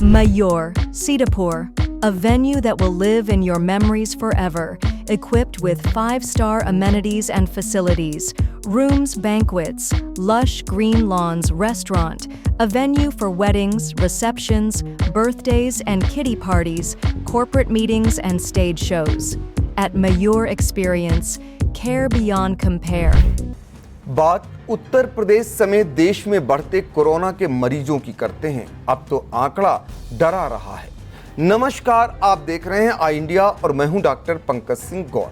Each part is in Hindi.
Mayur, Sitapur, a venue that will live in your memories forever, equipped with 5-star amenities and facilities, rooms, banquets, lush green lawns, restaurant, a venue for weddings, receptions, birthdays and kiddie parties, corporate meetings and stage shows. At Mayur Experience, care beyond compare. बात उत्तर प्रदेश समेत देश में बढ़ते कोरोना के मरीजों की करते हैं। अब तो आंकड़ा डरा रहा है। नमस्कार, आप देख रहे हैं आई इंडिया और मैं हूं डॉक्टर पंकज सिंह गौर।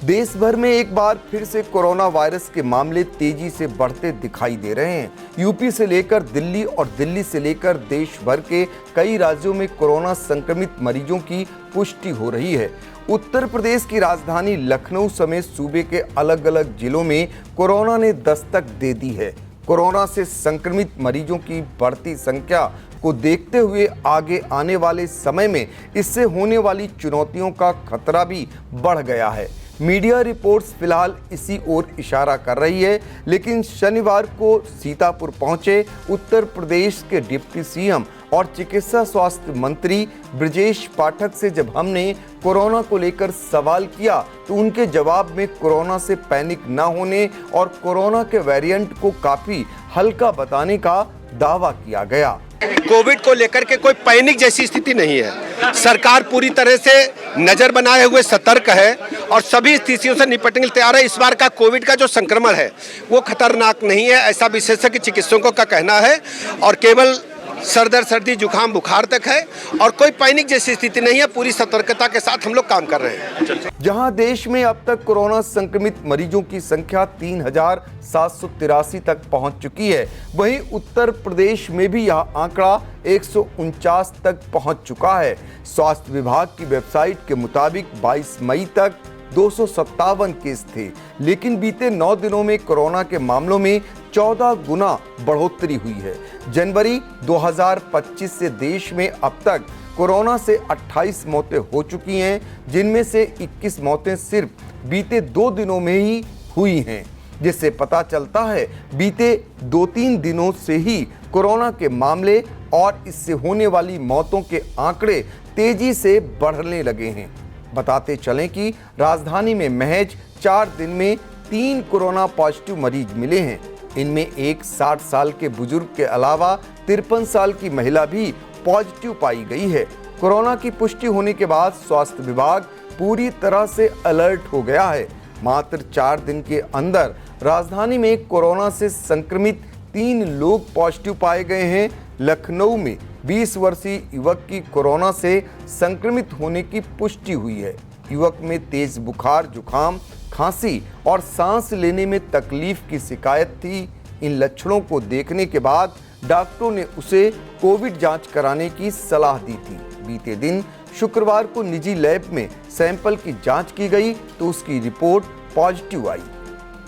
देश भर में एक बार फिर से कोरोना वायरस के मामले तेजी से बढ़ते दिखाई दे रहे हैं। यूपी से लेकर दिल्ली और दिल्ली से लेकर देश भर के कई राज्यों में कोरोना संक्रमित मरीजों की पुष्टि हो रही है। उत्तर प्रदेश की राजधानी लखनऊ समेत सूबे के अलग अलग जिलों में कोरोना ने दस्तक दे दी है। कोरोना से संक्रमित मरीजों की बढ़ती संख्या को देखते हुए आगे आने वाले समय में इससे होने वाली चुनौतियों का खतरा भी बढ़ गया है। मीडिया रिपोर्ट्स फिलहाल इसी ओर इशारा कर रही है, लेकिन शनिवार को सीतापुर पहुंचे उत्तर प्रदेश के डिप्टी सीएम और चिकित्सा स्वास्थ्य मंत्री ब्रजेश पाठक से जब हमने कोरोना को लेकर सवाल किया तो उनके जवाब में कोरोना से पैनिक न होने और कोरोना के वेरिएंट को काफी हल्का बताने का दावा किया गया। कोविड को लेकर के कोई पैनिक जैसी स्थिति नहीं है। सरकार पूरी तरह से नजर बनाए हुए सतर्क है और सभी स्थितियों से निपटने के लिए तैयार है। इस बार का कोविड का जो संक्रमण है वो खतरनाक नहीं है, ऐसा विशेषज्ञ चिकित्सकों का कहना है, और केवल सरदर्द, सर्दी, जुकाम, बुखार तक है और कोई पैनिक जैसी स्थिति नहीं है। पूरी सतर्कता के साथ हम लोग काम कर रहे हैं। जहां देश में अब तक कोरोना संक्रमित मरीजों की संख्या 3,783 तक पहुंच चुकी है, वहीं उत्तर प्रदेश में भी यह आंकड़ा 149 तक पहुंच चुका है। स्वास्थ्य विभाग की वेबसाइट के मुताबिक 22 मई तक 257 केस थे, लेकिन बीते 9 दिनों में कोरोना के मामलों में 14 गुना बढ़ोतरी हुई है। जनवरी 2025 से देश में अब तक कोरोना से 28 मौतें हो चुकी हैं, जिनमें से 21 मौतें सिर्फ बीते 2 दिनों में ही हुई हैं, जिससे पता चलता है बीते 2-3 दिनों से ही कोरोना के मामले और इससे होने वाली मौतों के आंकड़े तेजी से बढ़ने लगे हैं। बताते चलें कि राजधानी में महज 4 दिन में 3 कोरोना पॉजिटिव मरीज मिले हैं। इनमें एक 60 साल के बुजुर्ग के अलावा 53 साल की महिला भी पॉजिटिव पाई गई है। कोरोना की पुष्टि होने के बाद स्वास्थ्य विभाग पूरी तरह से अलर्ट हो गया है। मात्र 4 दिन के अंदर राजधानी में कोरोना से संक्रमित 3 लोग पॉजिटिव पाए गए हैं। लखनऊ में 20 वर्षीय युवक की कोरोना से संक्रमित होने की पुष्टि हुई है। युवक में तेज बुखार, जुकाम, खांसी और सांस लेने में तकलीफ की शिकायत थी। इन लक्षणों को देखने के बाद डॉक्टरों ने उसे कोविड जांच कराने की सलाह दी थी। बीते दिन शुक्रवार को निजी लैब में सैंपल की जांच की गई तो उसकी रिपोर्ट पॉजिटिव आई।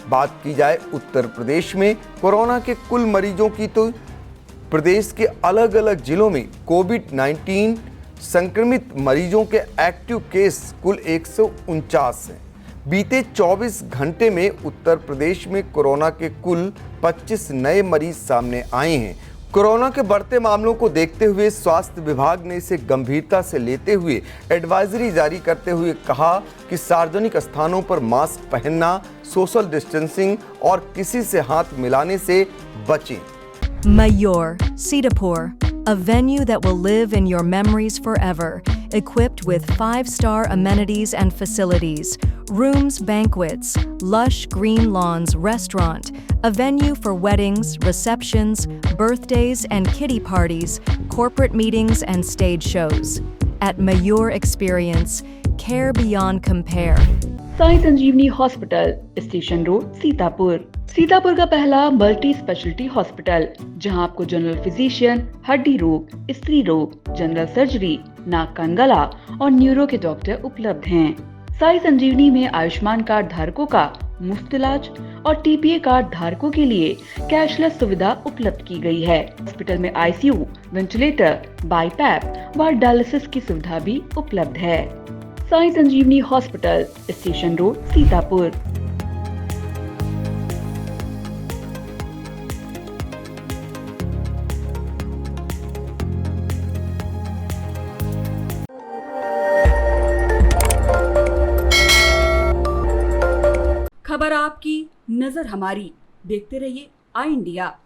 बात की जाए उत्तर प्रदेश में कोरोना के कुल मरीजों की, तो प्रदेश के अलग अलग जिलों में कोविड-19 संक्रमित मरीजों के एक्टिव केस कुल 149 हैं। बीते 24 घंटे में उत्तर प्रदेश में कोरोना के कुल 25 नए मरीज सामने आए हैं। कोरोना के बढ़ते मामलों को देखते हुए स्वास्थ्य विभाग ने इसे गंभीरता से लेते हुए एडवाइजरी जारी करते हुए कहा कि सार्वजनिक स्थानों पर मास्क पहनना, सोशल डिस्टेंसिंग और किसी से हाथ मिलाने से बचें। Mayur, Sitapur, a venue that will live in your memories forever, equipped with 5-star amenities and facilities, rooms, banquets, lush green lawns, restaurant, a venue for weddings, receptions, birthdays and kiddie parties, corporate meetings and stage shows. At Mayur Experience, care beyond compare. Sai Sanjeevani hospital, station road, Sitapur. Sitapur का पहला मल्टी स्पेशलिटी हॉस्पिटल, जहां आपको जनरल फिजिशियन, हड्डी रोग, स्त्री रोग, जनरल सर्जरी, नाक कान गला और न्यूरो के डॉक्टर उपलब्ध हैं। साई संजीवनी में आयुष्मान कार्ड धारकों का मुफ्त इलाज और टीपीए कार्ड धारकों के लिए कैशलेस सुविधा उपलब्ध की गई है। हॉस्पिटल में आईसीयू, वेंटिलेटर, बाईपैप व डायलिसिस की सुविधा भी उपलब्ध है। Sai Sanjeevani hospital, station road, Sitapur. खबर आपकी, नजर हमारी। देखते रहिए आई इंडिया।